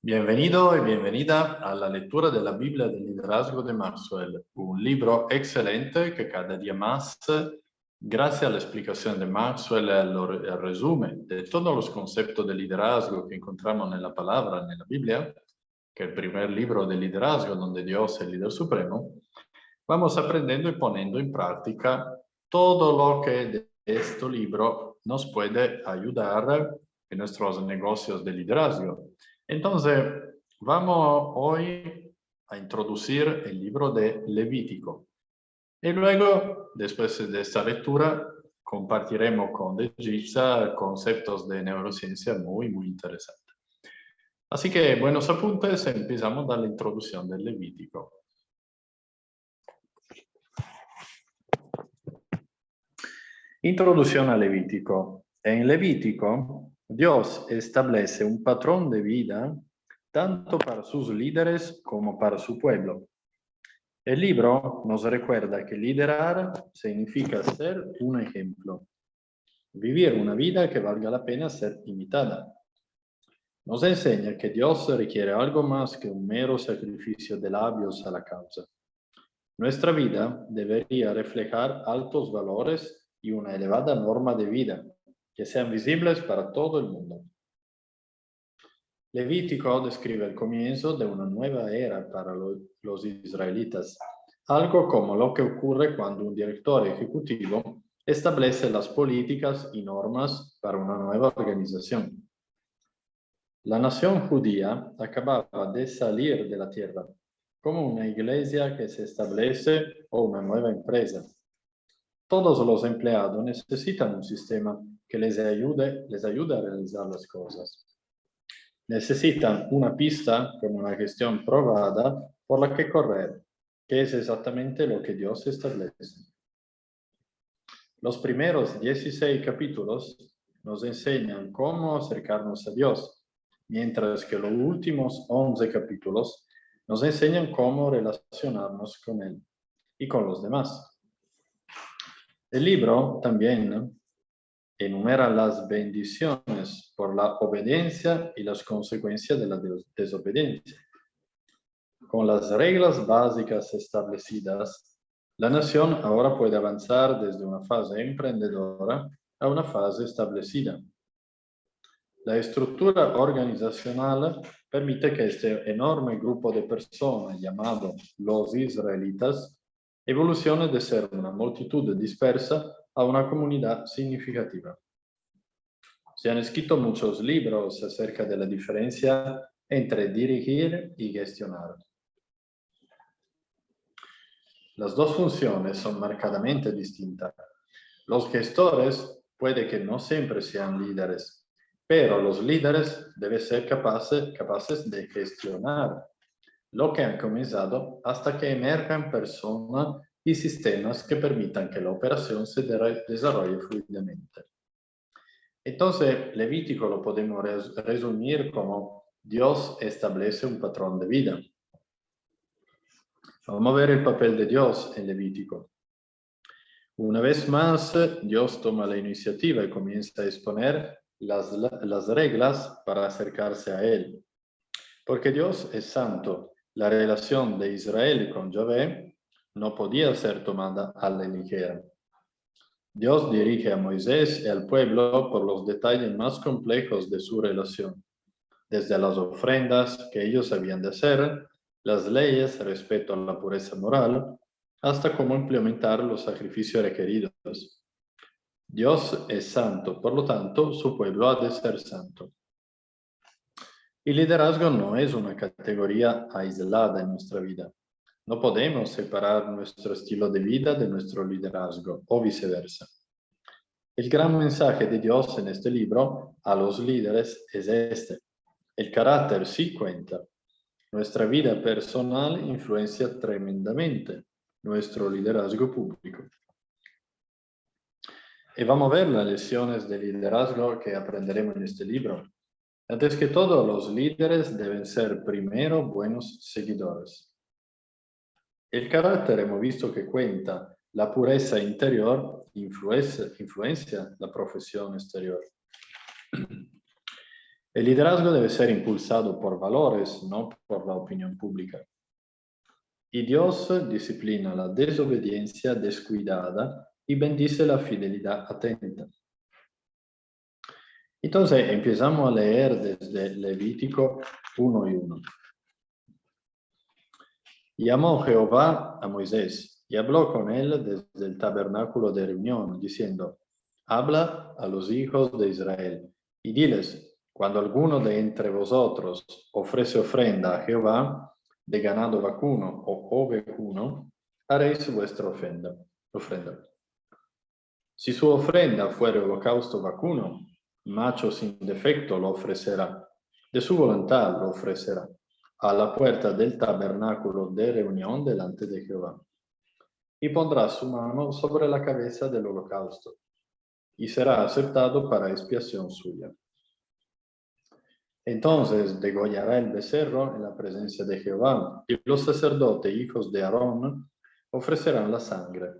Bienvenido y bienvenida a la lectura de la Biblia del Liderazgo de Maxwell, un libro excelente que cada día más, gracias a la explicación de Maxwell y al resumen de todos los conceptos de liderazgo que encontramos en la palabra, en la Biblia, que es el primer libro de liderazgo donde Dios es el líder supremo, vamos aprendiendo y poniendo en práctica todo lo que de este libro nos puede ayudar en nuestros negocios de liderazgo. Entonces, vamos hoy a introducir el libro de Levítico. Y luego, después de esta lectura, compartiremos con Degisa conceptos de neurociencia muy interesantes. Así que, buenos apuntes, empezamos da la introducción del Levítico. Introducción a Levítico. En Levítico, Dios establece un patrón de vida tanto para sus líderes como para su pueblo. El libro nos recuerda que liderar significa ser un ejemplo, vivir una vida que valga la pena ser imitada. Nos enseña que Dios requiere algo más que un mero sacrificio de labios a la causa. Nuestra vida debería reflejar altos valores y una elevada norma de vida que sean visibles para todo el mundo. Levítico describe el comienzo de una nueva era para los israelitas, algo como lo que ocurre cuando un director ejecutivo establece las políticas y normas para una nueva organización. La nación judía acababa de salir de la tierra, como una iglesia que se establece o una nueva empresa. Todos los empleados necesitan un sistema que les ayude a realizar las cosas. Necesitan una pista con una gestión probada por la que correr, que es exactamente lo que Dios establece. Los primeros 16 capítulos nos enseñan cómo acercarnos a Dios, mientras que los últimos 11 capítulos nos enseñan cómo relacionarnos con Él y con los demás. El libro también enumera las bendiciones por la obediencia y las consecuencias de la desobediencia. Con las reglas básicas establecidas, la nación ahora puede avanzar desde una fase emprendedora a una fase establecida. La estructura organizacional permite que este enorme grupo de personas llamado los israelitas evolucione de ser una multitud dispersa a una comunidad significativa. Se han escrito muchos libros acerca de la diferencia entre dirigir y gestionar. Las dos funciones son marcadamente distintas. Los gestores puede que no siempre sean líderes, pero los líderes deben ser capaces de gestionar lo que han comenzado hasta que emerjan personas y sistemas que permitan que la operación se desarrolle fluidamente. Entonces, Levítico lo podemos resumir como Dios establece un patrón de vida. Vamos a ver el papel de Dios en Levítico. Una vez más, Dios toma la iniciativa y comienza a exponer las reglas para acercarse a Él. Porque Dios es santo, la relación de Israel con Yahvé no podía ser tomada a la ligera. Dios dirige a Moisés y al pueblo por los detalles más complejos de su relación, desde las ofrendas que ellos habían de hacer, las leyes respecto a la pureza moral, hasta cómo implementar los sacrificios requeridos. Dios es santo, por lo tanto, su pueblo ha de ser santo. El liderazgo no es una categoría aislada en nuestra vida. No podemos separar nuestro estilo de vida de nuestro liderazgo, o viceversa. El gran mensaje de Dios en este libro a los líderes es este. El carácter sí cuenta. Nuestra vida personal influencia tremendamente nuestro liderazgo público. Y vamos a ver las lecciones de liderazgo que aprenderemos en este libro. Antes que todo, los líderes deben ser primero buenos seguidores. El carácter hemos visto que cuenta. La pureza interior influencia la profesión exterior. El liderazgo debe ser impulsado por valores, no por la opinión pública. Y Dios disciplina la desobediencia descuidada y bendice la fidelidad atenta. Entonces empezamos a leer desde Levítico 1:1. Llamó Jehová a Moisés y habló con él desde el tabernáculo de reunión, diciendo: habla a los hijos de Israel y diles: cuando alguno de entre vosotros ofrece ofrenda a Jehová de ganado vacuno o ovejuno, haréis vuestra ofrenda. Si su ofrenda fuere holocausto vacuno, macho sin defecto lo ofrecerá, de su voluntad lo ofrecerá, a la puerta del tabernáculo de reunión delante de Jehová. Y pondrá su mano sobre la cabeza del holocausto, y será aceptado para expiación suya. Entonces degollará el becerro en la presencia de Jehová, y los sacerdotes hijos de Aarón ofrecerán la sangre,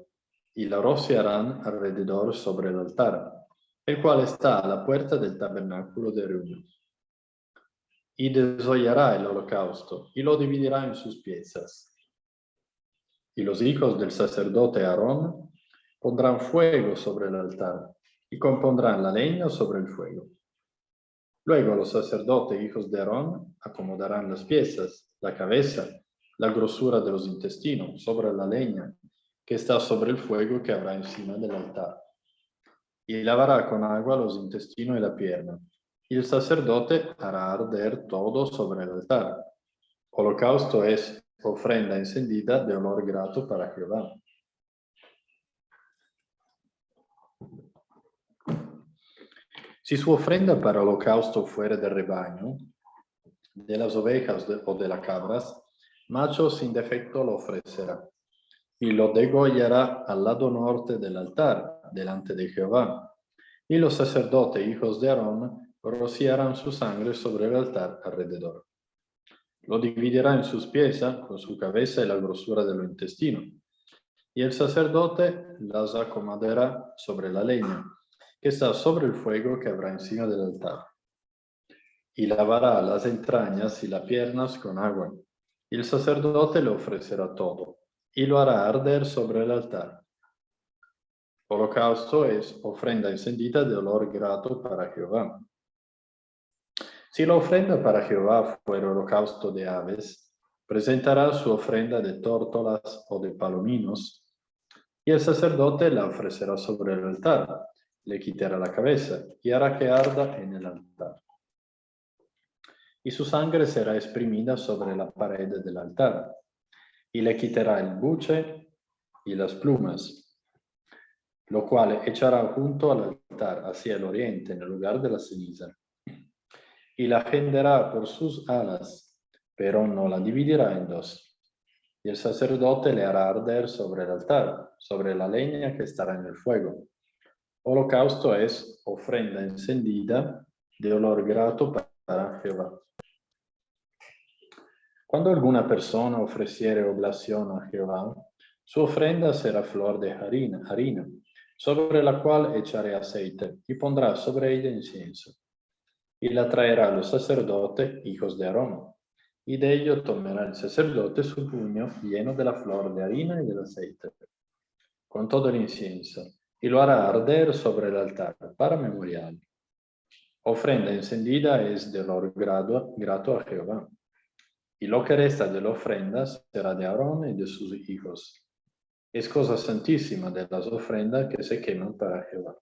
y la rociarán alrededor sobre el altar, el cual está a la puerta del tabernáculo de reunión. Y desollará el holocausto, y lo dividirá en sus piezas. Y los hijos del sacerdote Aarón pondrán fuego sobre el altar, y compondrán la leña sobre el fuego. Luego los sacerdotes hijos de Aarón acomodarán las piezas, la cabeza, la grosura de los intestinos sobre la leña que está sobre el fuego que habrá encima del altar. Y lavará con agua los intestinos y la pierna. Y el sacerdote hará arder todo sobre el altar. Holocausto es ofrenda encendida de olor grato para Jehová. Si su ofrenda para holocausto fuera de rebaño, de las ovejas o de las cabras, macho sin defecto lo ofrecerá, y lo degollará al lado norte del altar, delante de Jehová. Y los sacerdotes, hijos de Aarón, rociarán su sangre sobre el altar alrededor. Lo dividirá en sus piezas, con su cabeza y la grosura de los intestinos. Y el sacerdote las acomodará sobre la leña, que está sobre el fuego que habrá encima del altar. Y lavará las entrañas y las piernas con agua. Y el sacerdote le ofrecerá todo, y lo hará arder sobre el altar. Holocausto es ofrenda encendida de olor grato para Jehová. Si la ofrenda para Jehová fuera holocausto de aves, presentará su ofrenda de tórtolas o de palominos, y el sacerdote la ofrecerá sobre el altar, le quitará la cabeza y hará que arda en el altar. Y su sangre será exprimida sobre la pared del altar, y le quitará el buche y las plumas, lo cual echará junto al altar hacia el oriente, en el lugar de la ceniza. Y la henderá por sus alas, pero no la dividirá en dos. Y el sacerdote le hará arder sobre el altar, sobre la leña que estará en el fuego. Holocausto es ofrenda encendida de olor grato para Jehová. Cuando alguna persona ofreciere oblación a Jehová, su ofrenda será flor de harina, sobre la cual echaré aceite, y pondrá sobre ella incienso. Y la traerá a los sacerdotes, hijos de Aarón, y de ello tomará el sacerdote su puño lleno de la flor de harina y del aceite, con todo el incienso, y lo hará arder sobre el altar para memorial. Ofrenda encendida es de olor grato a Jehová. Y lo que resta de la ofrenda será de Aarón y de sus hijos. Es cosa santísima de las ofrendas que se queman para Jehová.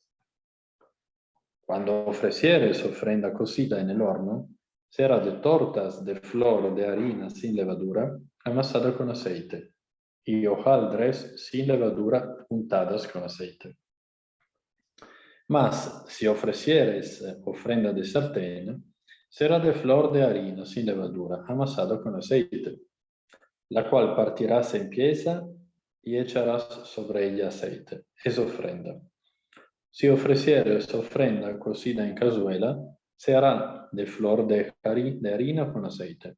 Cuando ofrecieres ofrenda cocida en el horno, será de tortas de flor de harina sin levadura, amasada con aceite, y hojaldres sin levadura untadas con aceite. Mas si ofrecieres ofrenda de sartén, será de flor de harina sin levadura, amasada con aceite, la cual partirás en pieza y echarás sobre ella aceite. Es ofrenda. Si ofrecieres ofrenda cocida en cazuela, se hará de flor de harina con aceite.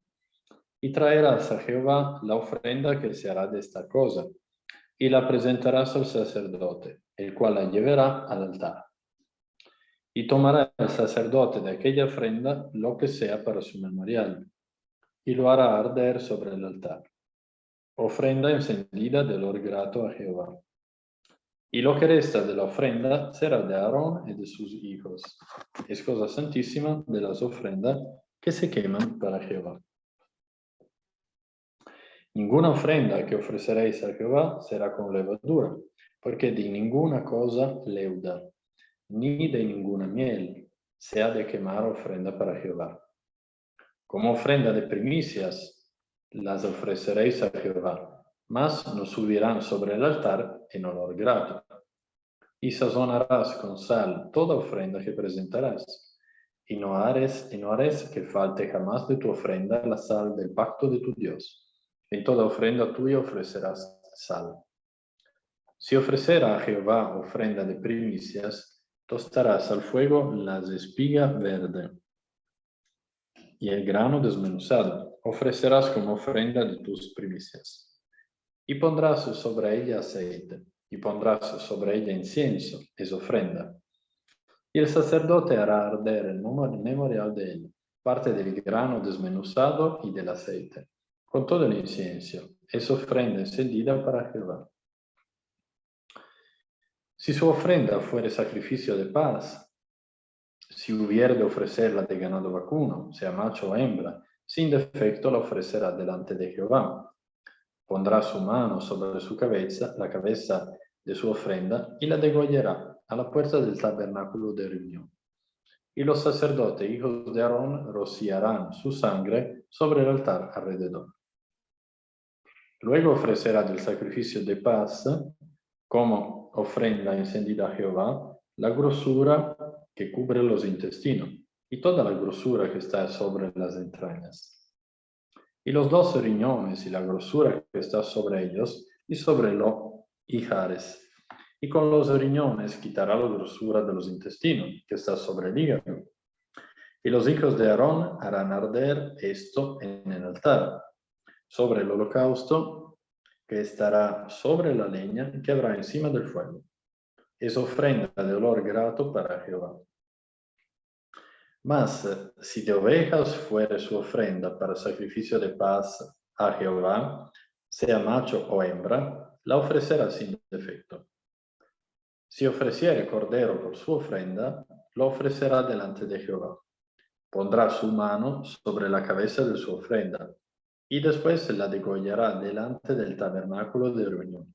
Y traerás a Jehová la ofrenda que se hará de esta cosa, y la presentarás al sacerdote, el cual la llevará al altar. Y tomará el sacerdote de aquella ofrenda lo que sea para su memorial, y lo hará arder sobre el altar. Ofrenda encendida de olor grato a Jehová. Y lo que resta de la ofrenda será de Aarón y de sus hijos. Es cosa santísima de las ofrendas que se queman para Jehová. Ninguna ofrenda que ofreceréis a Jehová será con levadura, porque de ninguna cosa leuda, ni de ninguna miel, se ha de quemar ofrenda para Jehová. Como ofrenda de primicias las ofreceréis a Jehová, mas no subirán sobre el altar en olor grato. Y sazonarás con sal toda ofrenda que presentarás, y no harás que falte jamás de tu ofrenda la sal del pacto de tu Dios. En toda ofrenda tuya ofrecerás sal. Si ofrecerá a Jehová ofrenda de primicias, tostarás al fuego las espigas verdes y el grano desmenuzado, ofrecerás como ofrenda de tus primicias. Y pondrás sobre ella aceite, y pondrás sobre ella incienso, es ofrenda. Y el sacerdote hará arder el memorial de él, parte del grano desmenuzado y del aceite, con todo el incienso, es ofrenda encendida para Jehová. Si su ofrenda fuere sacrificio de paz, si hubiere de ofrecerla de ganado vacuno, sea macho o hembra, sin defecto la ofrecerá delante de Jehová. Pondrá su mano sobre su cabeza, la cabeza de su ofrenda, y la degollará a la puerta del tabernáculo de reunión. Y los sacerdotes, hijos de Aarón, rociarán su sangre sobre el altar alrededor. Luego ofrecerá del sacrificio de paz, como ofrenda encendida a Jehová, la grosura que cubre los intestinos, y toda la grosura que está sobre las entrañas. Y los 2 riñones y la grosura que está sobre ellos, y sobre los ijares. Y con los riñones quitará la grosura de los intestinos, que está sobre el hígado. Y los hijos de Aarón harán arder esto en el altar, sobre el holocausto que estará sobre la leña que habrá encima del fuego. Es ofrenda de olor grato para Jehová. Mas si de ovejas fuere su ofrenda para sacrificio de paz a Jehová, sea macho o hembra, la ofrecerá sin defecto. Si ofreciere cordero por su ofrenda, lo ofrecerá delante de Jehová. Pondrá su mano sobre la cabeza de su ofrenda, y después la degollará delante del tabernáculo de reunión.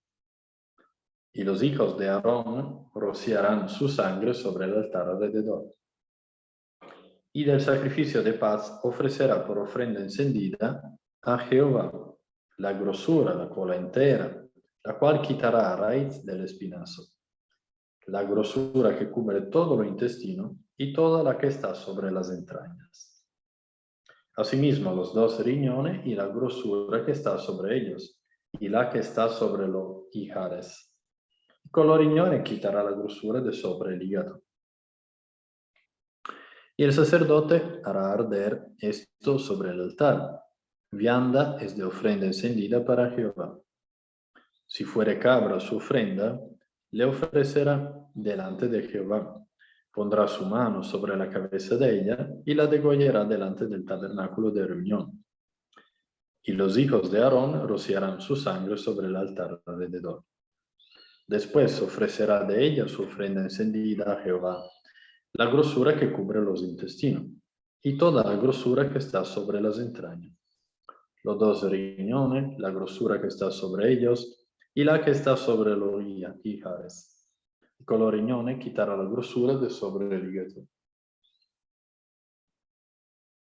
Y los hijos de Aarón rociarán su sangre sobre el altar alrededor. Y del sacrificio de paz ofrecerá por ofrenda encendida a Jehová la grosura, la cola entera, la cual quitará a raíz del espinazo, la grosura que cubre todo lo intestino y toda la que está sobre las entrañas. Asimismo, los 2 riñones y la grosura que está sobre ellos, y la que está sobre los ijares. Con los riñones quitará la grosura de sobre el hígado. Y el sacerdote hará arder esto sobre el altar. Vianda es de ofrenda encendida para Jehová. Si fuere cabra su ofrenda, le ofrecerá delante de Jehová. Pondrá su mano sobre la cabeza de ella y la degollará delante del tabernáculo de reunión. Y los hijos de Aarón rociarán su sangre sobre el altar alrededor. Después ofrecerá de ella su ofrenda encendida a Jehová, la grosura que cubre los intestinos, y toda la grosura que está sobre las entrañas, los 2 riñones, la grosura que está sobre ellos, y la que está sobre los ijares. Y con los riñones quitará la grosura de sobre el hígado.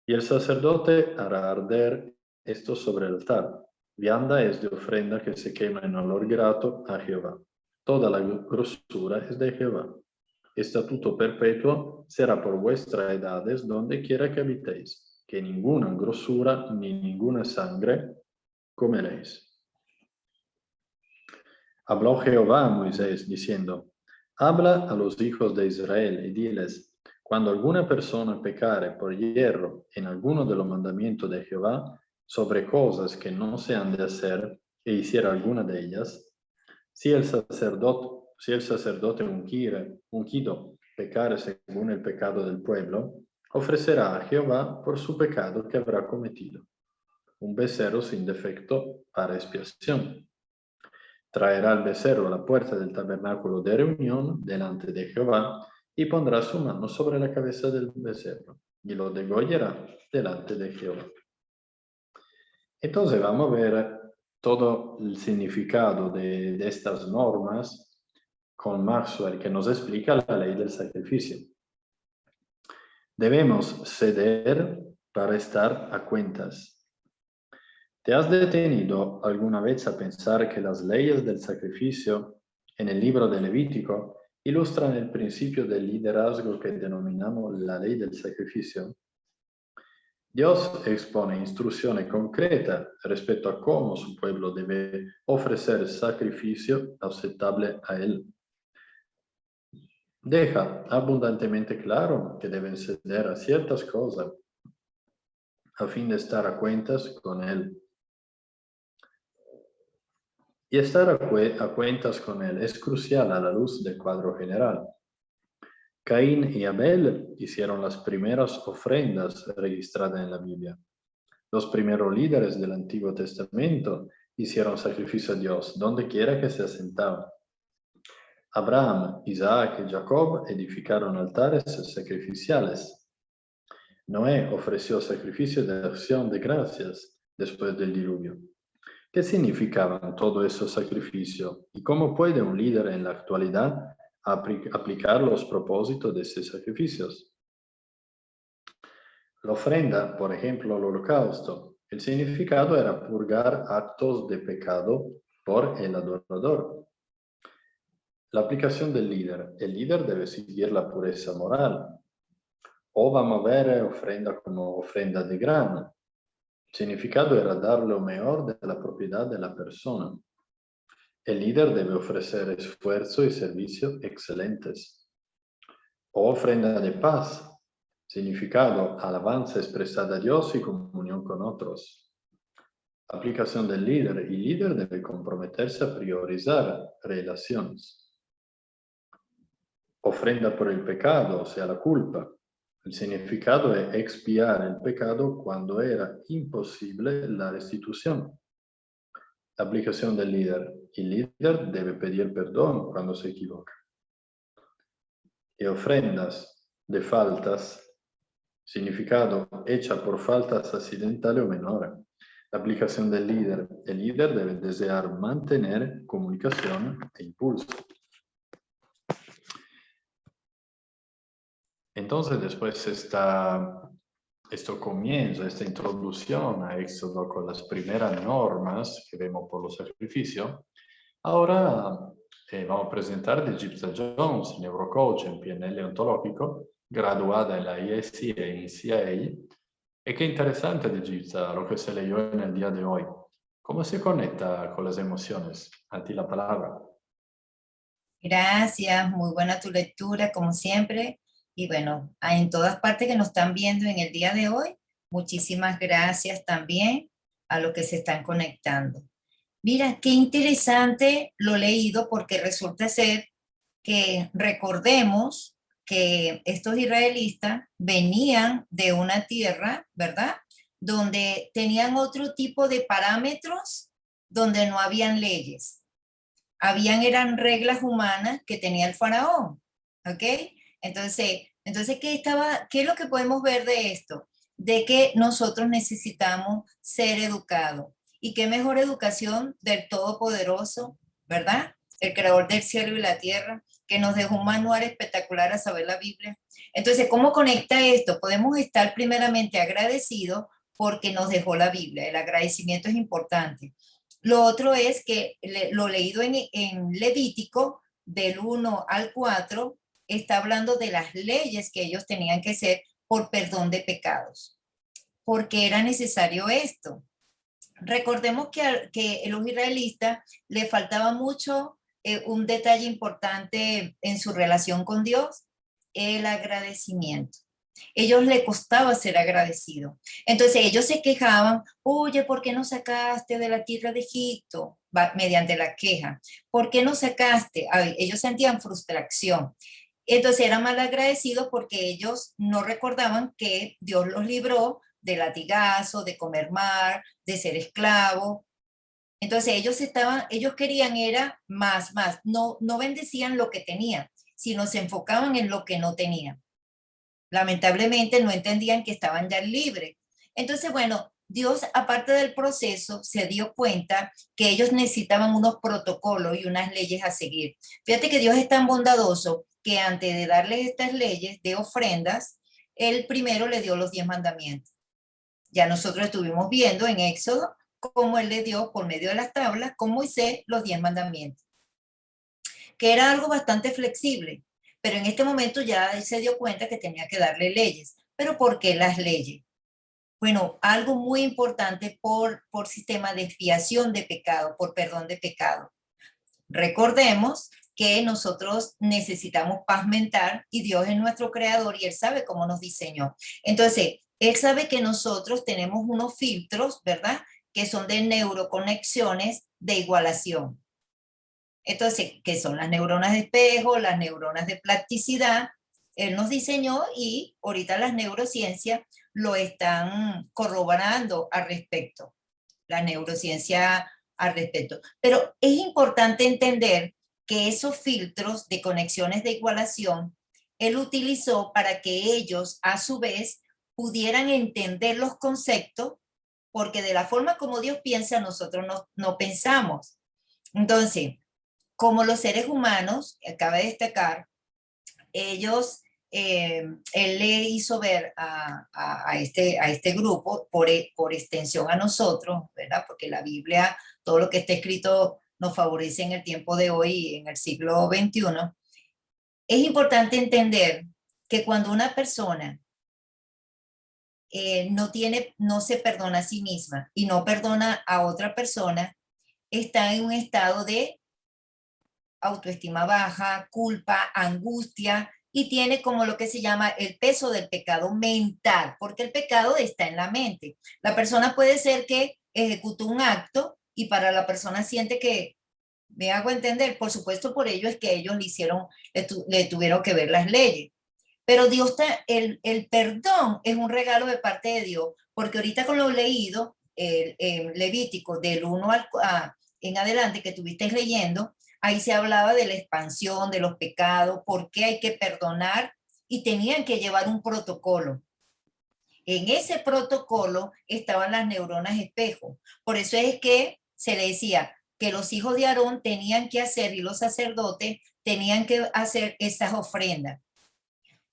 Y el sacerdote hará arder esto sobre el altar. Vianda es de ofrenda que se quema en olor grato a Jehová. Toda la grosura es de Jehová. Estatuto perpetuo será por vuestras edades donde quiera que habitéis, que ninguna grosura ni ninguna sangre comeréis. Habló Jehová a Moisés diciendo: habla a los hijos de Israel y diles: cuando alguna persona pecare por hierro en alguno de los mandamientos de Jehová sobre cosas que no se han de hacer e hiciera alguna de ellas, si el sacerdote ungido pecar según el pecado del pueblo, ofrecerá a Jehová por su pecado que habrá cometido un becerro sin defecto para expiación. Traerá el becerro a la puerta del tabernáculo de reunión delante de Jehová y pondrá su mano sobre la cabeza del becerro y lo degollará delante de Jehová. Entonces vamos a ver todo el significado de estas normas con Maxwell, que nos explica la ley del sacrificio. Debemos ceder para estar a cuentas. ¿Te has detenido alguna vez a pensar que las leyes del sacrificio en el libro de Levítico ilustran el principio del liderazgo que denominamos la ley del sacrificio? Dios expone instrucciones concretas respecto a cómo su pueblo debe ofrecer sacrificio aceptable a Él. Deja abundantemente claro que deben ceder a ciertas cosas a fin de estar a cuentas con Él. Y estar a cuentas con Él es crucial a la luz del cuadro general. Caín y Abel hicieron las primeras ofrendas registradas en la Biblia. Los primeros líderes del Antiguo Testamento hicieron sacrificio a Dios donde quiera que se asentaban. Abraham, Isaac y Jacob edificaron altares sacrificiales. Noé ofreció sacrificio de acción de gracias después del diluvio. ¿Qué significaban todos esos sacrificios y cómo puede un líder en la actualidad aplicar los propósitos de esos sacrificios? La ofrenda, por ejemplo, el holocausto, el significado era purgar actos de pecado por el adorador. La aplicación del líder. El líder debe seguir la pureza moral. O vamos a ver ofrenda como ofrenda de grano. El significado era dar lo mejor de la propiedad de la persona. El líder debe ofrecer esfuerzo y servicio excelentes. O ofrenda de paz, significado, alabanza expresada a Dios y comunión con otros. Aplicación del líder. El líder debe comprometerse a priorizar relaciones. Ofrenda por el pecado, o sea, la culpa. El significado es expiar el pecado cuando era imposible la restitución. Aplicación del líder. El líder debe pedir perdón cuando se equivoca. Y ofrendas de faltas, significado hecha por faltas accidentales o menores. La aplicación del líder. El líder debe desear mantener comunicación e impulso. Entonces, después esto comienza, esta introducción a Éxodo con las primeras normas que vemos por los sacrificios. Ahora vamos a presentar de Gipsa Jones, neurocoach en PNL ontológico, graduada en la ISC e en CIA. Y qué interesante de Gipsa lo que se leyó en el día de hoy. ¿Cómo se conecta con las emociones? A ti la palabra. Gracias, muy buena tu lectura, como siempre. Y bueno, en todas partes que nos están viendo en el día de hoy, muchísimas gracias también a los que se están conectando. Mira, qué interesante lo leído porque resulta ser que recordemos que estos israelitas venían de una tierra, ¿verdad? Donde tenían otro tipo de parámetros, donde no habían leyes. Eran reglas humanas que tenía el faraón, ¿ok? Entonces ¿qué es lo que podemos ver de esto? De que nosotros necesitamos ser educados. ¿Y qué mejor educación del Todopoderoso, verdad? El creador del cielo y la tierra, que nos dejó un manual espectacular a saber la Biblia. Entonces, ¿cómo conecta esto? Podemos estar primeramente agradecidos porque nos dejó la Biblia. El agradecimiento es importante. Lo otro es que lo leído en Levítico, del 1 al 4, está hablando de las leyes que ellos tenían que hacer por perdón de pecados. ¿Por qué era necesario esto? Recordemos que a los israelitas le faltaba mucho un detalle importante en su relación con Dios, el agradecimiento. Ellos les costaba ser agradecidos. Entonces ellos se quejaban, oye, ¿por qué no sacaste de la tierra de Egipto? Mediante la queja. ¿Por qué no sacaste? Ellos sentían frustración. Entonces eran malagradecidos porque ellos no recordaban que Dios los libró de latigazo, de comer mar, de ser esclavos. Entonces ellos querían era más, no bendecían lo que tenían, sino se enfocaban en lo que no tenían. Lamentablemente no entendían que estaban ya libres. Entonces, bueno, Dios, aparte del proceso, se dio cuenta que ellos necesitaban unos protocolos y unas leyes a seguir. Fíjate que Dios es tan bondadoso que antes de darles estas leyes de ofrendas, Él primero le dio los 10 mandamientos. Ya nosotros estuvimos viendo en Éxodo cómo Él le dio por medio de las tablas con Moisés los 10 mandamientos, que era algo bastante flexible, pero en este momento ya Él se dio cuenta que tenía que darle leyes. ¿Pero por qué las leyes? Bueno, algo muy importante por sistema de expiación de pecado, por perdón de pecado. Recordemos que nosotros necesitamos paz mental y Dios es nuestro creador y Él sabe cómo nos diseñó. Entonces, Él sabe que nosotros tenemos unos filtros, ¿verdad? Que son de neuroconexiones de igualación. Entonces, ¿qué son las neuronas de espejo, las neuronas de plasticidad? Él nos diseñó y ahorita las neurociencias lo están corroborando al respecto, la neurociencia al respecto. Pero es importante entender que esos filtros de conexiones de igualación, él utilizó para que ellos a su vez pudieran entender los conceptos, porque de la forma como Dios piensa, nosotros no pensamos. Entonces, como los seres humanos, acaba de destacar, ellos, él le hizo ver a este grupo, por extensión a nosotros, ¿verdad? Porque la Biblia, todo lo que está escrito nos favorece en el tiempo de hoy, en el siglo XXI. Es importante entender que cuando una persona no se perdona a sí misma y no perdona a otra persona, está en un estado de autoestima baja, culpa, angustia, y tiene como lo que se llama el peso del pecado mental, porque el pecado está en la mente. La persona puede ser que ejecutó un acto y para la persona siente que, me hago entender, por supuesto por ello es que ellos le tuvieron que ver las leyes. Pero Dios, el perdón es un regalo de parte de Dios, porque ahorita con lo leído, el Levítico del 1 en adelante que estuviste leyendo, ahí se hablaba de la expansión, de los pecados, por qué hay que perdonar y tenían que llevar un protocolo. En ese protocolo estaban las neuronas espejo. Por eso es que se le decía que los hijos de Aarón tenían que hacer y los sacerdotes tenían que hacer esas ofrendas.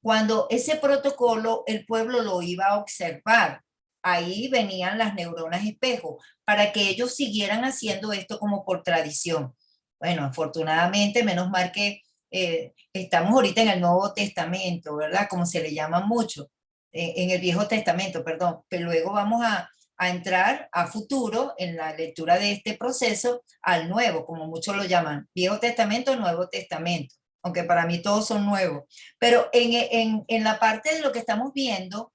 Cuando ese protocolo el pueblo lo iba a observar, ahí venían las neuronas espejo para que ellos siguieran haciendo esto como por tradición. Bueno, afortunadamente, menos mal que estamos ahorita en el Nuevo Testamento, ¿verdad? Como se le llama mucho, en el Viejo Testamento, perdón, pero luego vamos a entrar a futuro en la lectura de este proceso al Nuevo, como muchos lo llaman, Viejo Testamento, Nuevo Testamento, aunque para mí todos son nuevos. Pero en la parte de lo que estamos viendo,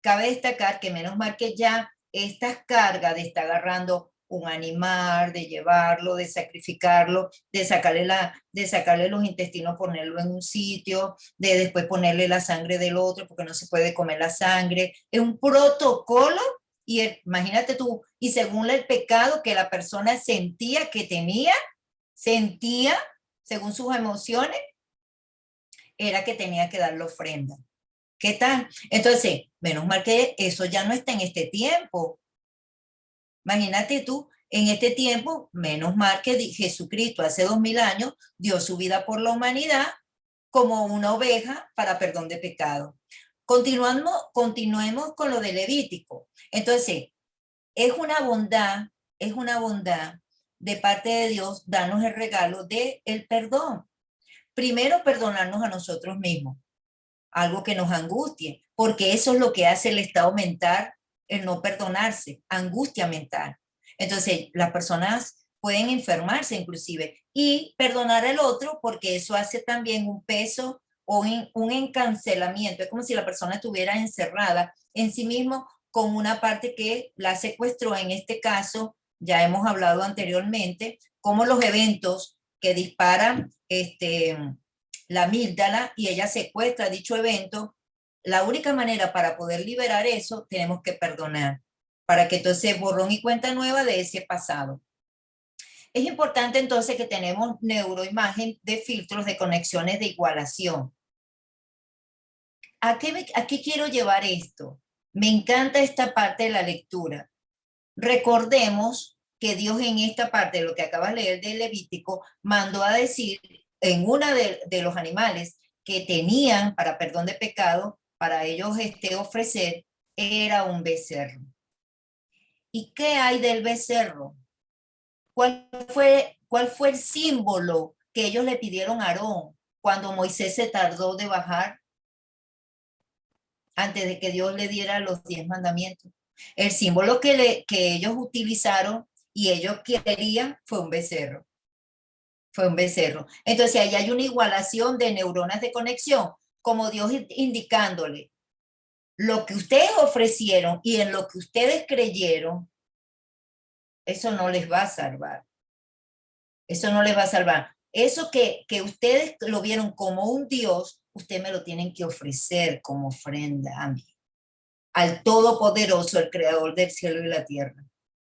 cabe destacar que menos mal que ya estas cargas de estar agarrando un animal, de llevarlo, de sacrificarlo, de sacarle los intestinos, ponerlo en un sitio, de después ponerle la sangre del otro, porque no se puede comer la sangre. Es un protocolo y imagínate tú, y según el pecado que la persona sentía que tenía, según sus emociones, era que tenía que dar la ofrenda. ¿Qué tal? Entonces, menos mal que eso ya no está en este tiempo. Imagínate tú, en este tiempo, menos mal que Jesucristo hace 2000 años dio su vida por la humanidad como una oveja para perdón de pecado. Continuemos con lo de Levítico. Entonces, es una bondad de parte de Dios darnos el regalo del perdón. Primero, perdonarnos a nosotros mismos, algo que nos angustie, porque eso es lo que hace el estado mental, el no perdonarse, angustia mental. Entonces, las personas pueden enfermarse inclusive y perdonar al otro porque eso hace también un peso o un encancelamiento. Es como si la persona estuviera encerrada en sí mismo con una parte que la secuestró. En este caso, ya hemos hablado anteriormente, como los eventos que disparan la amígdala, y ella secuestra dicho evento. La única manera para poder liberar eso, tenemos que perdonar, para que entonces borrón y cuenta nueva de ese pasado. Es importante entonces que tenemos neuroimagen de filtros de conexiones de igualación. ¿A qué quiero llevar esto? Me encanta esta parte de la lectura. Recordemos que Dios en esta parte de lo que acabas de leer del Levítico mandó a decir en una de los animales que tenían para perdón de pecado, para ellos ofrecer, era un becerro. ¿Y qué hay del becerro? ¿Cuál fue el símbolo que ellos le pidieron a Aarón cuando Moisés se tardó de bajar antes de que Dios le diera los 10 mandamientos? El símbolo que ellos utilizaron y ellos querían fue un becerro. Fue un becerro. Entonces ahí hay una igualación de neuronas de conexión, como Dios indicándole, lo que ustedes ofrecieron y en lo que ustedes creyeron, eso no les va a salvar. Eso no les va a salvar. Eso que ustedes lo vieron como un Dios, ustedes me lo tienen que ofrecer como ofrenda a mí, al Todopoderoso, el Creador del cielo y la tierra,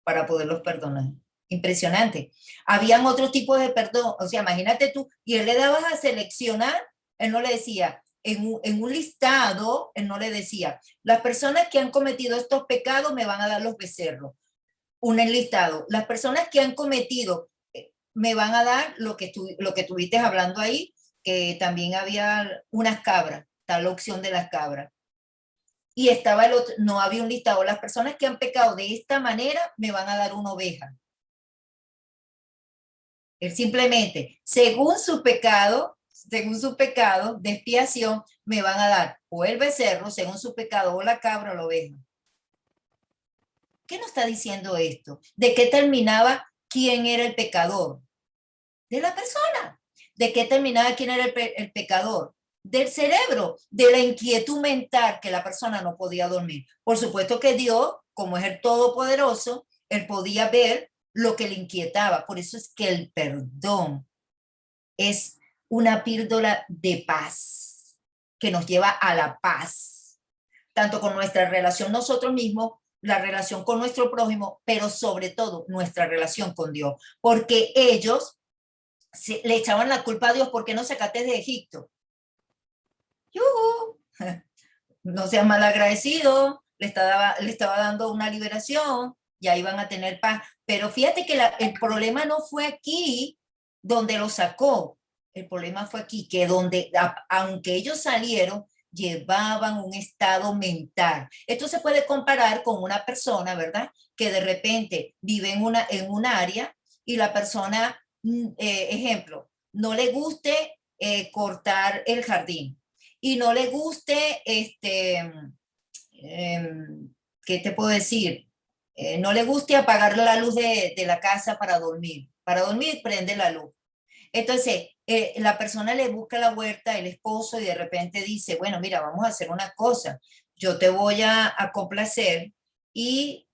para poderlos perdonar. Impresionante. Habían otro tipo de perdón. O sea, imagínate tú, y él le daba a seleccionar, él no le decía, en un listado, él no le decía, las personas que han cometido estos pecados me van a dar los becerros. Un enlistado. Las personas que han cometido me van a dar lo que tuviste hablando ahí, que también había unas cabras, tal opción de las cabras. Y estaba el otro, no había un listado. Las personas que han pecado de esta manera me van a dar una oveja. Él simplemente, según su pecado de expiación, me van a dar o el becerro, según su pecado, o la cabra o la oveja. ¿Qué nos está diciendo esto? ¿De qué terminaba quién era el pecador? De la persona. ¿De qué terminaba quién era el pecador? Del cerebro, de la inquietud mental que la persona no podía dormir. Por supuesto que Dios, como es el Todopoderoso, él podía ver lo que le inquietaba. Por eso es que el perdón es una píldora de paz que nos lleva a la paz, tanto con nuestra relación nosotros mismos, la relación con nuestro prójimo, pero sobre todo nuestra relación con Dios, porque ellos le echaban la culpa a Dios, ¿por qué no sacaste de Egipto? ¡Yuhu! No seas malagradecido, le estaba dando una liberación, ya iban a tener paz. Pero fíjate que el problema no fue aquí donde lo sacó, el problema fue aquí, que aunque ellos salieron, llevaban un estado mental. Esto se puede comparar con una persona, ¿verdad? Que de repente vive en un área y la persona, ejemplo, no le guste cortar el jardín y no le guste, ¿qué te puedo decir? No le guste apagar la luz de la casa para dormir. Para dormir prende la luz. Entonces, la persona le busca la huerta, el esposo, y de repente dice, bueno, mira, vamos a hacer una cosa. Yo te voy a complacer y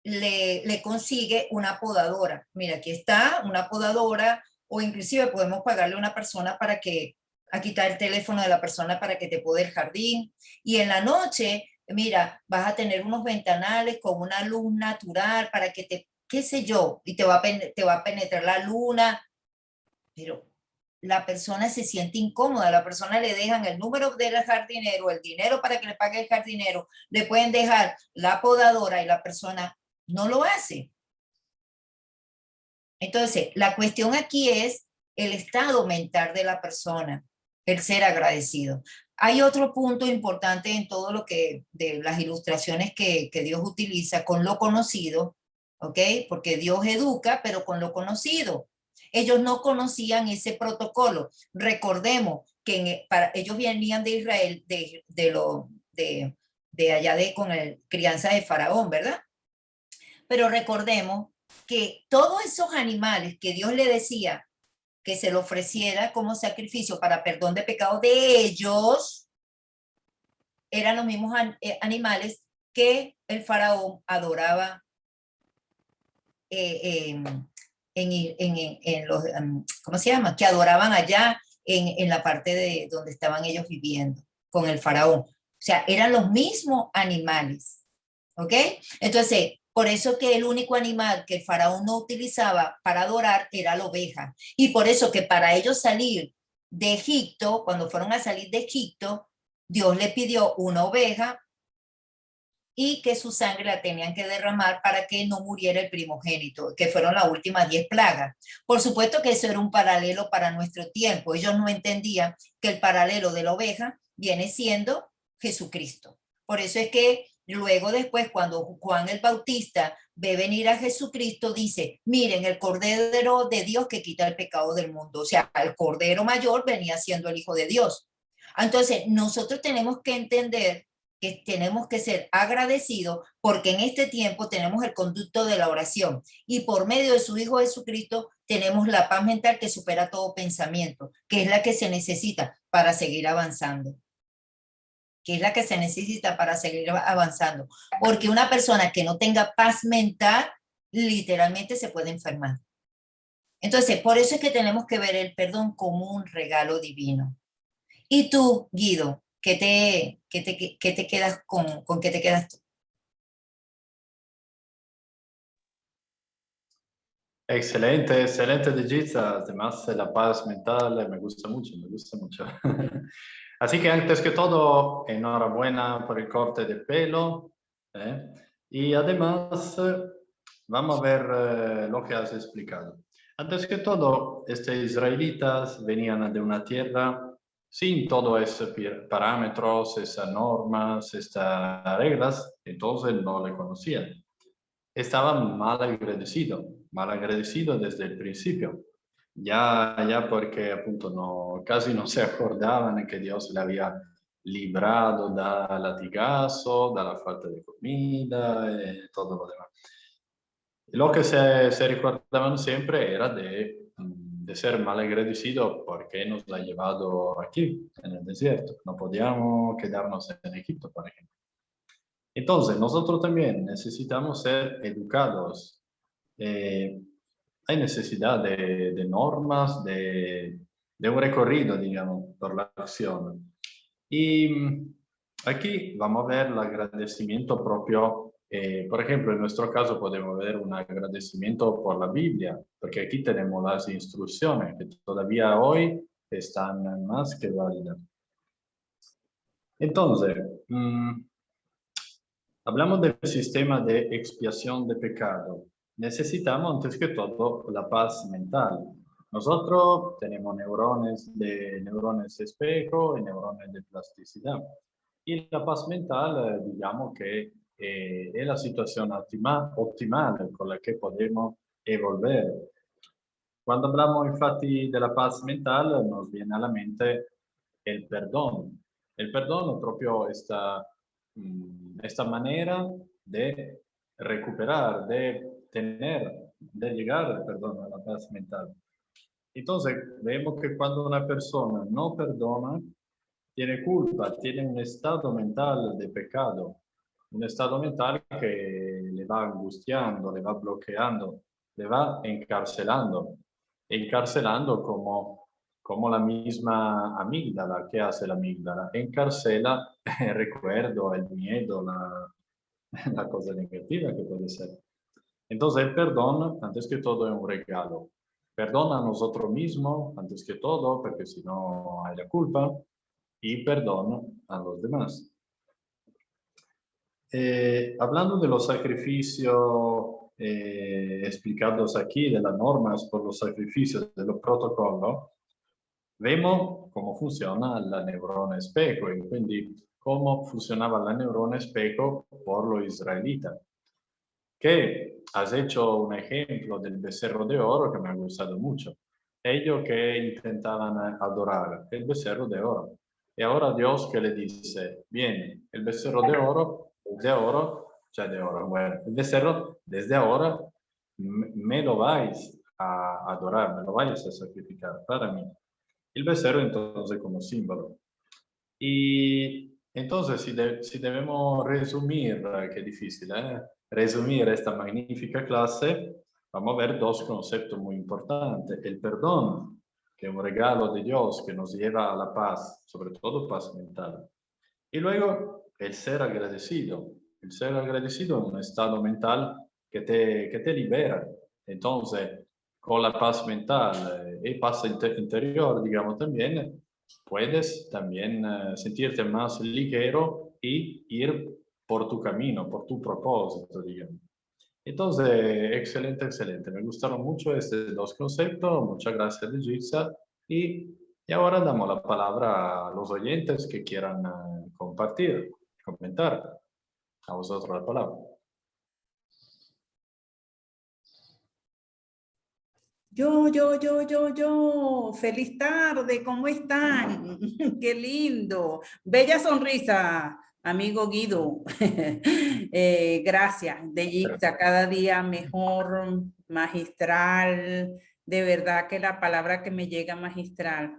le consigue una podadora. Mira, aquí está una podadora, o inclusive podemos pagarle a una persona a quitar el teléfono de la persona para que te pode el jardín. Y en la noche, mira, vas a tener unos ventanales con una luz natural para que qué sé yo, y te va a penetrar la luna, pero la persona se siente incómoda, la persona le dejan el número del jardinero, el dinero para que le pague el jardinero, le pueden dejar la podadora y la persona no lo hace. Entonces, la cuestión aquí es el estado mental de la persona, el ser agradecido. Hay otro punto importante en todo lo que, de las ilustraciones que Dios utiliza con lo conocido, ¿ok? Porque Dios educa, pero con lo conocido. Ellos no conocían ese protocolo. Recordemos que ellos venían de Israel, de allá con el crianza de Faraón, ¿verdad? Pero recordemos que todos esos animales que Dios le decía que se lo ofreciera como sacrificio para perdón de pecado de ellos, eran los mismos animales que el faraón adoraba en los, ¿cómo se llama? Que adoraban allá en la parte de donde estaban ellos viviendo con el faraón. O sea, eran los mismos animales, ¿ok? Entonces, por eso que el único animal que el faraón no utilizaba para adorar era la oveja. Y por eso que para ellos salir de Egipto, cuando fueron a salir de Egipto, Dios le pidió una oveja y que su sangre la tenían que derramar para que no muriera el primogénito, que fueron las últimas 10 plagas. Por supuesto que eso era un paralelo para nuestro tiempo. Ellos no entendían que el paralelo de la oveja viene siendo Jesucristo. Por eso es que luego después, cuando Juan el Bautista ve venir a Jesucristo, dice, miren, el Cordero de Dios que quita el pecado del mundo. O sea, el Cordero mayor venía siendo el Hijo de Dios. Entonces, nosotros tenemos que entender que tenemos que ser agradecidos porque en este tiempo tenemos el conducto de la oración y por medio de su Hijo Jesucristo tenemos la paz mental que supera todo pensamiento, que es la que se necesita para seguir avanzando. Que es la que se necesita para seguir avanzando. Porque una persona que no tenga paz mental, literalmente se puede enfermar. Entonces, por eso es que tenemos que ver el perdón como un regalo divino. Y tú, Guido, ¿qué te quedas con qué te quedas tú? Excelente, excelente, Digita. Además, la paz mental me gusta mucho, me gusta mucho. Así que antes que todo, enhorabuena por el corte de pelo. ¿Eh? Y además, vamos a ver lo que has explicado. Antes que todo, estos israelitas venían de una tierra sin todos esos parámetros, esas normas, estas reglas, entonces no le conocían. Estaban mal agradecido desde el principio. Ya porque appunto casi no se acordaban que Dios le había librado dal latigazo, dalla falta di comida e todo lo demás. Lo que se recordaban siempre era de ser mal agradecido porque nos ha llevado aquí, en el desierto. No podíamos quedarnos en Egipto, por ejemplo. Entonces, nosotros también necesitamos ser educados. Hay necesidad de normas, de un recorrido, digamos, por la acción. Y aquí vamos a ver el agradecimiento propio. Por ejemplo, en nuestro caso podemos ver un agradecimiento por la Biblia, porque aquí tenemos las instrucciones que todavía hoy están más que válidas. Entonces, hablamos del sistema de expiación de pecado. Necesitamos, antes que todo, la paz mental. Nosotros tenemos neurones espejo y neurones de plasticidad. Y la paz mental, digamos que es la situación optimal con la que podemos evolver. Cuando hablamos, infatti, de la paz mental, nos viene a la mente el perdón. El perdón es propio esta manera de recuperar, de llegar al perdón, a la paz mental. Entonces, vemos que cuando una persona no perdona, tiene culpa, tiene un estado mental de pecado, un estado mental que le va angustiando, le va bloqueando, le va encarcelando como la misma amígdala. ¿Qué hace la amígdala? Encarcela el recuerdo, el miedo, la cosa negativa que puede ser. Entonces el perdón, antes que todo, es un regalo. Perdona a nosotros mismos, antes que todo, porque si no hay la culpa, y perdón a los demás. Hablando de los sacrificios explicados aquí, de las normas por los sacrificios, de los protocolos, vemos cómo funziona la neurona espejo e quindi cómo funcionaba la neurona espejo por los israelitas. Que has hecho un ejemplo del becerro de oro que me ha gustado mucho. Ellos que intentaban adorar el becerro de oro. Y ahora Dios que le dice, bien, el becerro de oro, bueno, el becerro desde ahora me lo vais a adorar, me lo vais a sacrificar para mí. El becerro entonces como símbolo. Y entonces si debemos resumir, que difícil, resumir esta magnífica clase, vamos a ver dos conceptos muy importantes. El perdón, que es un regalo de Dios que nos lleva a la paz, sobre todo paz mental. Y luego el ser agradecido. El ser agradecido es un estado mental que te libera. Entonces, con la paz mental y paz interior, digamos también, puedes también sentirte más ligero y ir por tu camino, por tu propósito, digamos. Entonces, excelente, excelente. Me gustaron mucho estos dos conceptos. Muchas gracias, Giza. Y ahora damos la palabra a los oyentes que quieran compartir, comentar. A vosotros la palabra. Yo. Feliz tarde, ¿cómo están? Qué lindo. Bella sonrisa, amigo Guido. Gracias, Dellita, cada día mejor, magistral. De verdad que la palabra que me llega magistral.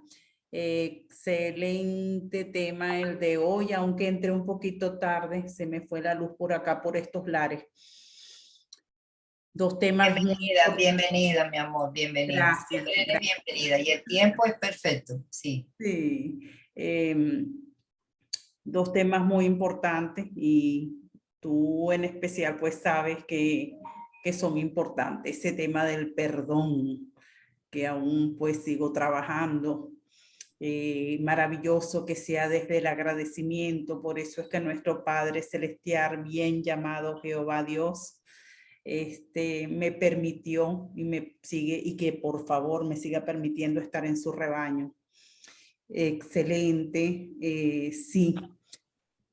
Excelente tema el de hoy, aunque entré un poquito tarde, se me fue la luz por acá, por estos lares. Dos temas bienvenida, muy... bienvenida, mi amor, bienvenida. Gracias. Siempre eres bienvenida y el tiempo es perfecto, sí. Sí, dos temas muy importantes y tú en especial pues sabes que son importantes. Ese tema del perdón, que aún pues sigo trabajando. Maravilloso que sea desde el agradecimiento, por eso es que nuestro Padre Celestial, bien llamado Jehová Dios, me permitió y me sigue, y que por favor me siga permitiendo estar en su rebaño. Excelente, sí.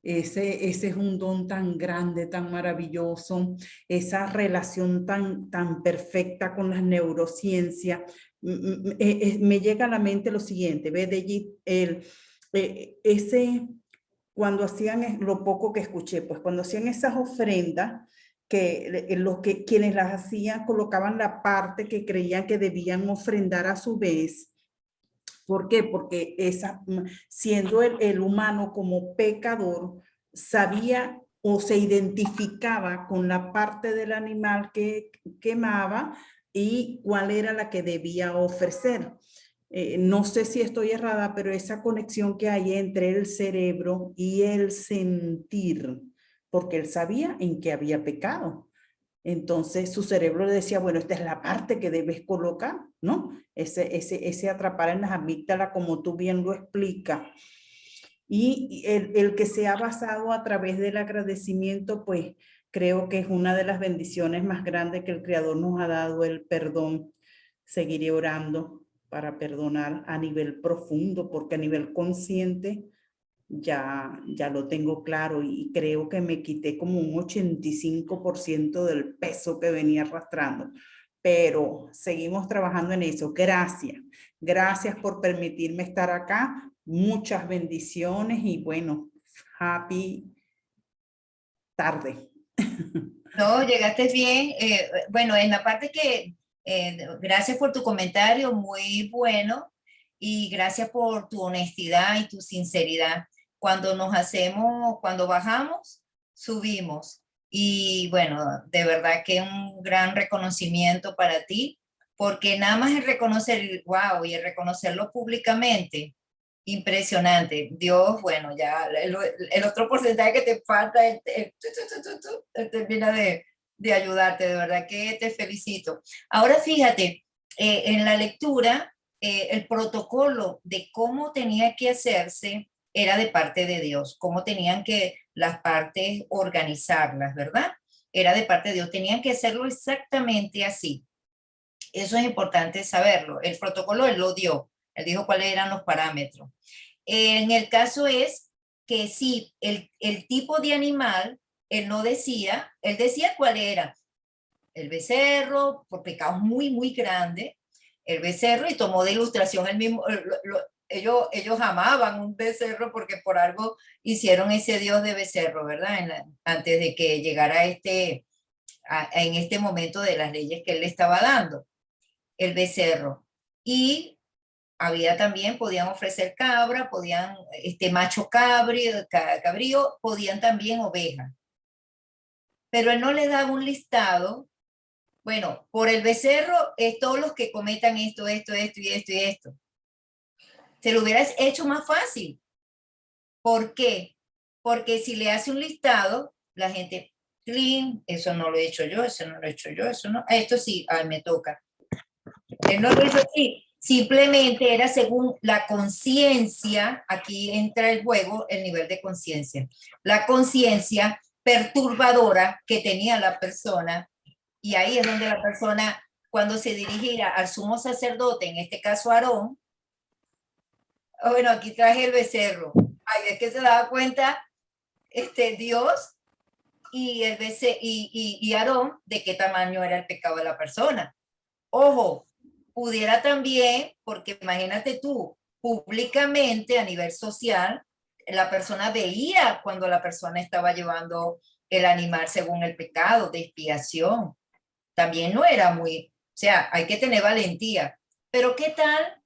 Ese es un don tan grande, tan maravilloso, esa relación tan perfecta con las neurociencias. Me llega a la mente lo siguiente, ve de allí, cuando hacían, lo poco que escuché, pues cuando hacían esas ofrendas, que quienes las hacían colocaban la parte que creían que debían ofrendar a su vez. ¿Por qué? Porque siendo el humano como pecador, sabía o se identificaba con la parte del animal que quemaba y cuál era la que debía ofrecer. No sé si estoy errada, pero esa conexión que hay entre el cerebro y el sentir, porque él sabía en qué había pecado. Entonces su cerebro le decía, bueno, esta es la parte que debes colocar, ¿no? Ese atrapar en las amígdalas, como tú bien lo explicas. Y el que se ha basado a través del agradecimiento, pues creo que es una de las bendiciones más grandes que el Creador nos ha dado, el perdón. Seguiré orando para perdonar a nivel profundo, porque a nivel consciente ya lo tengo claro y creo que me quité como un 85% del peso que venía arrastrando. Pero seguimos trabajando en eso. Gracias. Gracias por permitirme estar acá. Muchas bendiciones y bueno, happy tarde. No, llegaste bien. Bueno, en la parte que, gracias por tu comentario, muy bueno, y gracias por tu honestidad y tu sinceridad. Cuando nos hacemos, cuando bajamos, subimos. Y bueno, de verdad que un gran reconocimiento para ti, porque nada más el reconocer, wow, y el reconocerlo públicamente, impresionante. Dios, bueno, ya el otro porcentaje que te falta, termina de ayudarte, de verdad que te felicito. Ahora fíjate, en la lectura, el protocolo de cómo tenía que hacerse era de parte de Dios, cómo tenían que las partes organizarlas, ¿verdad? Era de parte de Dios, tenían que hacerlo exactamente así. Eso es importante saberlo. El protocolo él lo dio, él dijo cuáles eran los parámetros. En el caso es que sí, el tipo de animal, él no decía, él decía cuál era. El becerro, por pecados muy, muy grandes, el becerro, y tomó de ilustración el mismo, ellos amaban un becerro porque por algo hicieron ese dios de becerro, ¿verdad? Antes de que llegara en este momento de las leyes que él le estaba dando, el becerro. Y había también, podían ofrecer cabra, podían, macho cabrío, podían también oveja. Pero él no le daba un listado. Bueno, por el becerro es todos los que cometan esto y esto y esto. Se lo hubiera hecho más fácil. ¿Por qué? Porque si le hace un listado, la gente, clean, eso no lo he hecho yo, eso no lo he hecho yo, eso no, esto sí, ay, me toca. Él no lo hizo así, simplemente era según la conciencia, aquí entra el juego, el nivel de conciencia. La conciencia perturbadora que tenía la persona, y ahí es donde la persona, cuando se dirigía al sumo sacerdote, en este caso Aarón, bueno, aquí traje el becerro, ay, es que se daba cuenta Dios y Aarón de qué tamaño era el pecado de la persona. Ojo, pudiera también, porque imagínate tú, públicamente a nivel social, la persona veía cuando la persona estaba llevando el animal según el pecado de expiación. También no era muy, o sea, hay que tener valentía. Pero ¿qué tal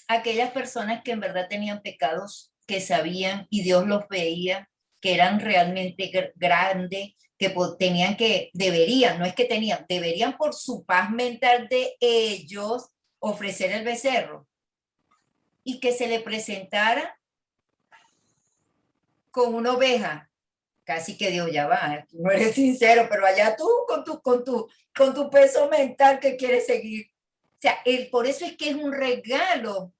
aquellas personas que en verdad tenían pecados que sabían y Dios los veía, que eran realmente grandes, que tenían que, deberían, no es que tenían, deberían por su paz mental de ellos ofrecer el becerro y que se le presentara con una oveja? Casi que Dios, ya va, tú no eres sincero, pero allá tú con tu peso mental que quieres seguir. O sea, por eso es que es un regalo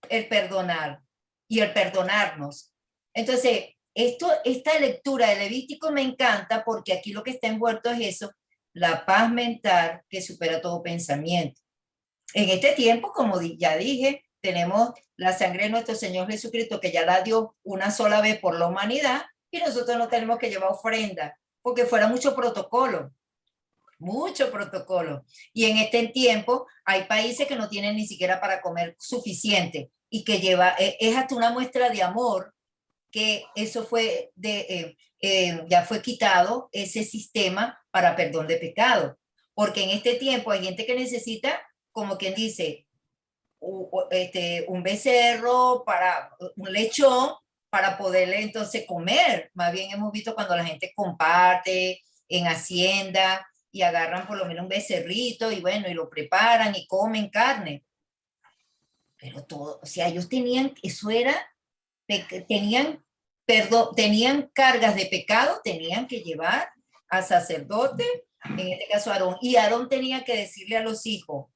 el perdonar y el perdonarnos. Entonces, esta lectura de Levítico me encanta porque aquí lo que está envuelto es eso, la paz mental que supera todo pensamiento. En este tiempo, como ya dije, tenemos la sangre de nuestro Señor Jesucristo que ya la dio una sola vez por la humanidad y nosotros no tenemos que llevar ofrenda porque fuera mucho protocolo. Mucho protocolo. Y en este tiempo hay países que no tienen ni siquiera para comer suficiente y que es hasta una muestra de amor que eso fue ya fue quitado ese sistema para perdón de pecado. Porque en este tiempo hay gente que necesita, como quien dice, un becerro, un lechón, para poderle entonces comer. Más bien hemos visto cuando la gente comparte en hacienda y agarran por lo menos un becerrito y bueno, y lo preparan y comen carne. Pero todo, o sea, ellos tenían, eso era, tenían cargas de pecado, tenían que llevar al sacerdote, en este caso Aarón, y Aarón tenía que decirle a los hijos,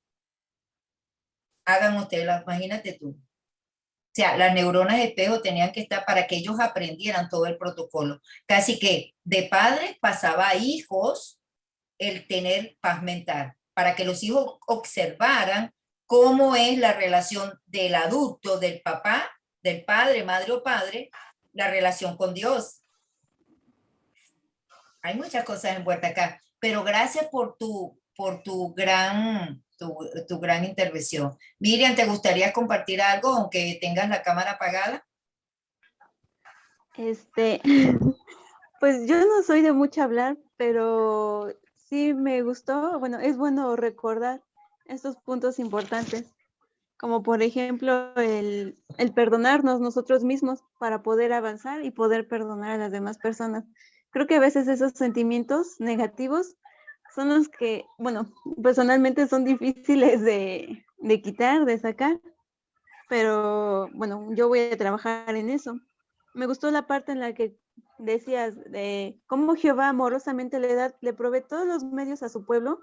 hagan ustedes, imagínate tú. O sea, las neuronas de espejo tenían que estar para que ellos aprendieran todo el protocolo. Casi que de padres pasaba a hijos el tener paz mental, para que los hijos observaran cómo es la relación del adulto, del papá, del padre, madre o padre, la relación con Dios. Hay muchas cosas envueltas acá, pero gracias por tu gran intervención. Miriam, ¿te gustaría compartir algo aunque tengas la cámara apagada? Pues yo no soy de mucho hablar, pero sí me gustó, bueno, es bueno recordar estos puntos importantes, como por ejemplo el perdonarnos nosotros mismos para poder avanzar y poder perdonar a las demás personas. Creo que a veces esos sentimientos negativos son los que, bueno, personalmente son difíciles de quitar, de sacar, pero bueno, yo voy a trabajar en eso. Me gustó la parte en la que decías de cómo Jehová amorosamente le provee todos los medios a su pueblo,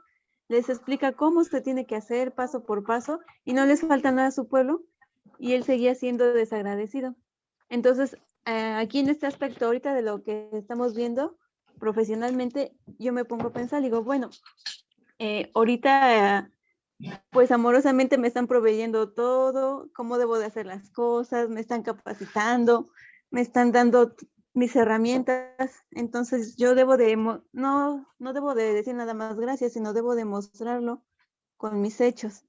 les explica cómo se tiene que hacer paso por paso y no les falta nada a su pueblo y él seguía siendo desagradecido. Entonces, aquí en este aspecto ahorita de lo que estamos viendo profesionalmente, yo me pongo a pensar, digo, bueno, ahorita pues amorosamente me están proveyendo todo, cómo debo de hacer las cosas, me están capacitando, me están dando mis herramientas, entonces yo debo de, no debo de decir nada más gracias, sino debo demostrarlo con mis hechos.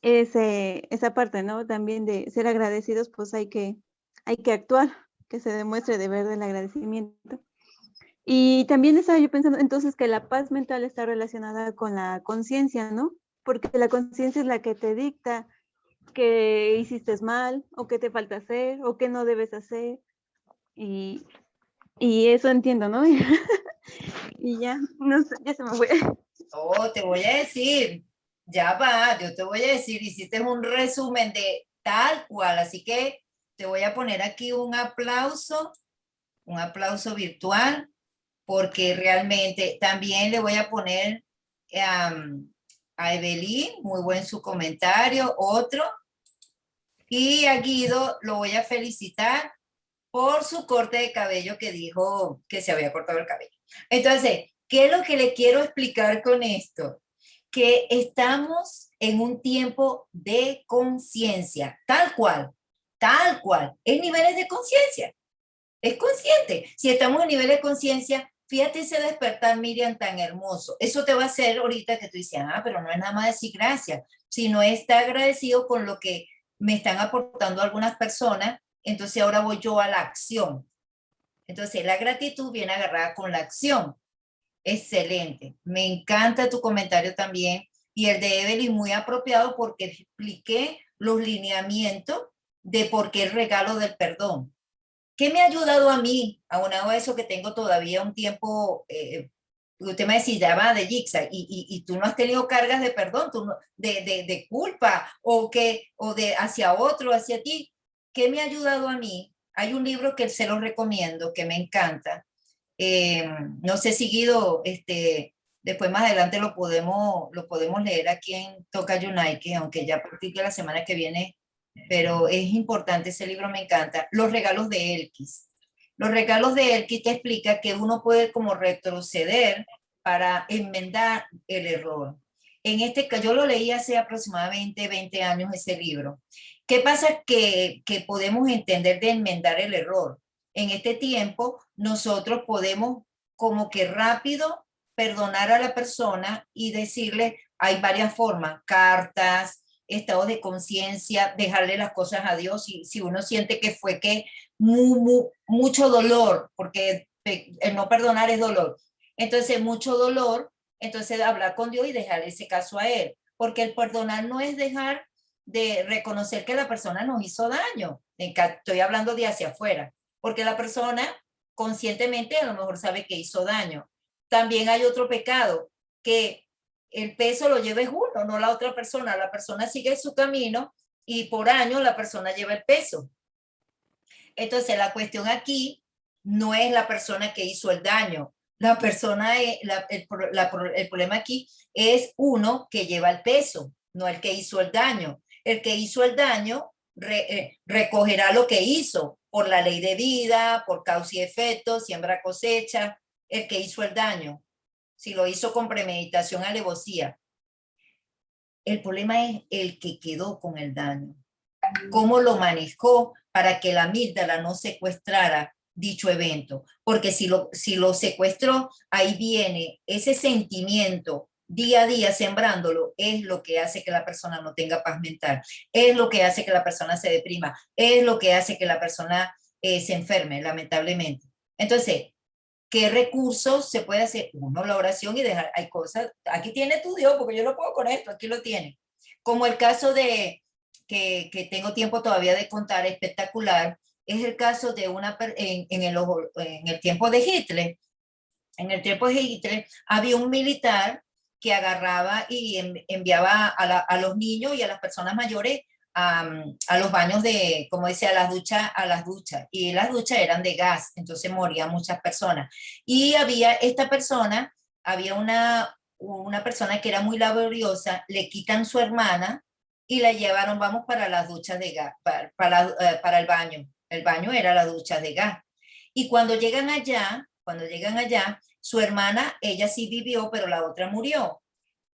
Esa parte, ¿no? También de ser agradecidos, pues hay que actuar, que se demuestre de verdad el agradecimiento. Y también estaba yo pensando entonces que la paz mental está relacionada con la conciencia, ¿no? Porque la conciencia es la que te dicta que hiciste mal, o qué te falta hacer, o qué no debes hacer. Y eso entiendo, ¿no? Y ya, no sé, ya se me fue. Oh, te voy a decir, ya va, yo te voy a decir, hiciste un resumen tal cual. Así que te voy a poner aquí un aplauso virtual, porque realmente también le voy a poner a Evelyn, muy buen su comentario, otro, y a Guido lo voy a felicitar por su corte de cabello que dijo que se había cortado el cabello. Entonces, ¿qué es lo que le quiero explicar con esto? Que estamos en un tiempo de conciencia, tal cual, es niveles de conciencia, es consciente. Si estamos en niveles de conciencia, fíjate ese despertar, Miriam, tan hermoso. Eso te va a hacer ahorita que tú dices, pero no es nada más decir gracias, sino estar agradecido con lo que me están aportando algunas personas. Entonces ahora voy yo a la acción. Entonces la gratitud viene agarrada con la acción. Excelente. Me encanta tu comentario también. Y el de Evelyn muy apropiado porque expliqué los lineamientos de por qué el regalo del perdón. ¿Qué me ha ayudado a mí? Aunado a eso que tengo todavía un tiempo, usted me decía, va de Jigsaw, y tú no has tenido cargas de perdón, tú no, de culpa, o de hacia otro, hacia ti. ¿Qué me ha ayudado a mí? Hay un libro que se lo recomiendo, que me encanta. No sé si Guido, después más adelante lo podemos leer aquí en Toca United, aunque ya a partir de la semana que viene, pero es importante, ese libro me encanta. Los regalos de Elkis. Los regalos de Elkis te explica que uno puede como retroceder para enmendar el error. En este caso, yo lo leí hace aproximadamente 20 años ese libro. ¿Qué pasa? Que podemos entender de enmendar el error. En este tiempo, nosotros podemos como que rápido perdonar a la persona y decirle, hay varias formas, cartas, estados de conciencia, dejarle las cosas a Dios, y si uno siente que fue que mucho dolor, porque el no perdonar es dolor, entonces mucho dolor, entonces hablar con Dios y dejar ese caso a Él, porque el perdonar no es dejar de reconocer que la persona nos hizo daño, estoy hablando de hacia afuera, porque la persona conscientemente a lo mejor sabe que hizo daño. También hay otro pecado, que el peso lo lleves uno, no la otra persona. La persona sigue su camino y por años la persona lleva el peso. Entonces la cuestión aquí no es la persona que hizo el daño. La persona, el problema aquí es uno que lleva el peso, no el que hizo el daño. El que hizo el daño recogerá lo que hizo por la ley de vida, por causa y efecto, siembra cosecha. El que hizo el daño, si lo hizo con premeditación, alevosía. El problema es el que quedó con el daño. ¿Cómo lo manejó para que la amígdala no secuestrara dicho evento? Porque si lo secuestró, ahí viene ese sentimiento día a día sembrándolo, es lo que hace que la persona no tenga paz mental, es lo que hace que la persona se deprima, es lo que hace que la persona se enferme, lamentablemente. Entonces, ¿qué recursos se puede hacer? Uno, la oración, y dejar, hay cosas, aquí tiene tu Dios, porque yo no puedo con esto, aquí lo tiene. Como el caso de, que tengo tiempo todavía de contar, espectacular, es el caso de en el tiempo de Hitler. En el tiempo de Hitler había un militar que agarraba y enviaba a los niños y a las personas mayores a los baños de, como decía, a las duchas, y las duchas eran de gas, entonces morían muchas personas. Y había una persona que era muy laboriosa, le quitan su hermana y la llevaron, vamos, para las duchas de gas, para el baño. El baño era la ducha de gas. Y cuando llegan allá, su hermana, ella sí vivió, pero la otra murió.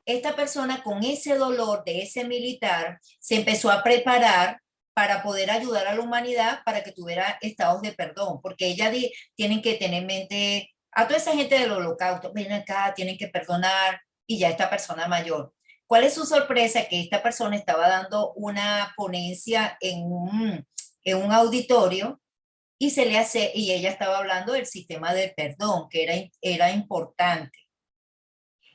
Esta persona, con ese dolor de ese militar, se empezó a preparar para poder ayudar a la humanidad para que tuviera estados de perdón, porque ella tienen que tener en mente a toda esa gente del holocausto, ven acá, tienen que perdonar, y ya esta persona mayor. ¿Cuál es su sorpresa? Que esta persona estaba dando una ponencia en un auditorio, y y ella estaba hablando del sistema de perdón, que era importante.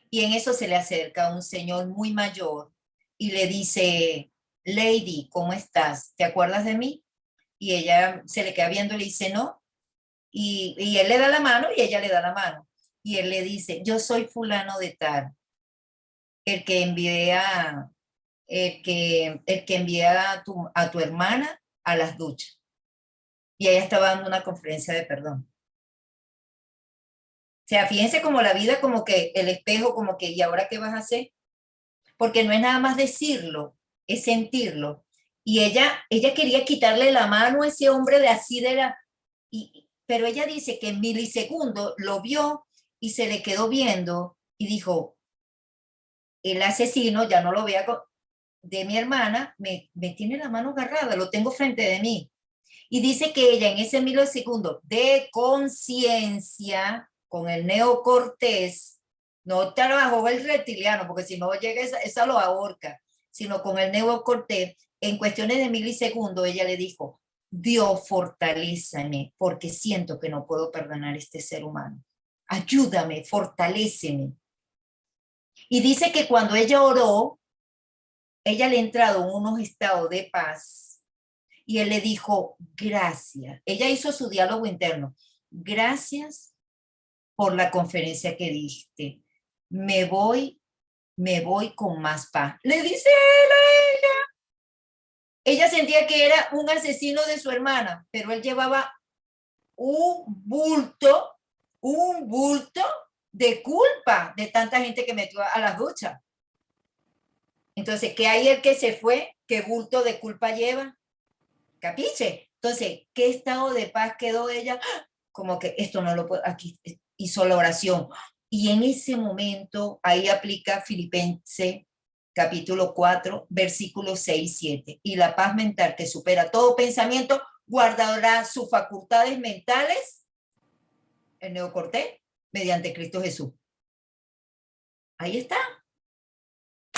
Y en eso se le acerca un señor muy mayor y le dice, Lady, ¿cómo estás? ¿Te acuerdas de mí? Y ella se le queda viendo y le dice, no. Y él le da la mano y ella le da la mano. Y él le dice, yo soy fulano de tal, el que envié el que envía a tu hermana a las duchas. Y ella estaba dando una conferencia de perdón. O sea, fíjense como la vida, como que el espejo, como que, ¿y ahora qué vas a hacer? Porque no es nada más decirlo, es sentirlo. Y ella quería quitarle la mano a ese hombre de así de la... pero ella dice que en milisegundos lo vio y se le quedó viendo y dijo, el asesino, ya no lo vea de mi hermana, me tiene la mano agarrada, lo tengo frente de mí. Y dice que ella en ese milisegundo de conciencia con el neocortés, no trabajó el reptiliano, porque si no llega esa lo ahorca, sino con el neocortés, en cuestiones de milisegundos ella le dijo, Dios, fortalézame, porque siento que no puedo perdonar a este ser humano. Ayúdame, fortaléceme. Y dice que cuando ella oró, ella le ha entrado en unos estados de paz y él le dijo, gracias. Ella hizo su diálogo interno. Gracias por la conferencia que diste. Me voy con más paz. Le dice él a ella. Ella sentía que era un asesino de su hermana, pero él llevaba un bulto de culpa de tanta gente que metió a las duchas. Entonces, ¿qué hay el que se fue? ¿Qué bulto de culpa lleva? ¿Capiche? Entonces, ¿qué estado de paz quedó ella? Como que esto no lo puedo, aquí hizo la oración. Y en ese momento, ahí aplica Filipenses capítulo 4, versículos 6 y 7. Y la paz mental que supera todo pensamiento, guardará sus facultades mentales, el neocortés, mediante Cristo Jesús. Ahí está.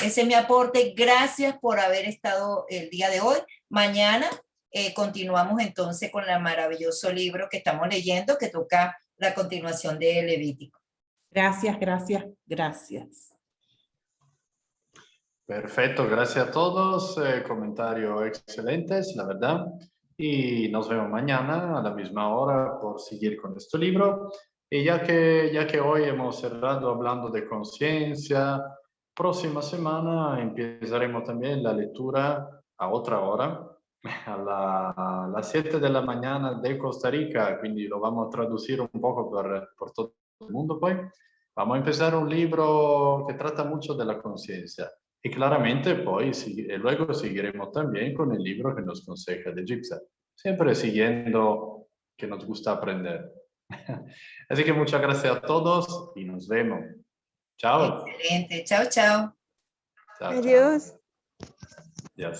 Ese es mi aporte. Gracias por haber estado el día de hoy. Mañana continuamos entonces con el maravilloso libro que estamos leyendo, que toca la continuación de Levítico. Gracias, gracias, gracias. Perfecto, gracias a todos. Comentarios excelentes, la verdad. Y nos vemos mañana a la misma hora por seguir con este libro. Y ya que hoy hemos cerrado hablando de conciencia, próxima semana empezaremos también la lectura a otra hora, a las 7 de la mañana de Costa Rica, quindi lo vamos a traducir un poco por todo el mundo poi. Vamos a empezar un libro que trata mucho de la conciencia. Y claramente poi luego seguiremos también con el libro que nos aconseja de Gypsy, siempre siguiendo que nos gusta aprender. Así que muchas gracias a todos y nos vemos. Chao. Excelente. Chao, chao. Chao, Adiós. chao. Yes.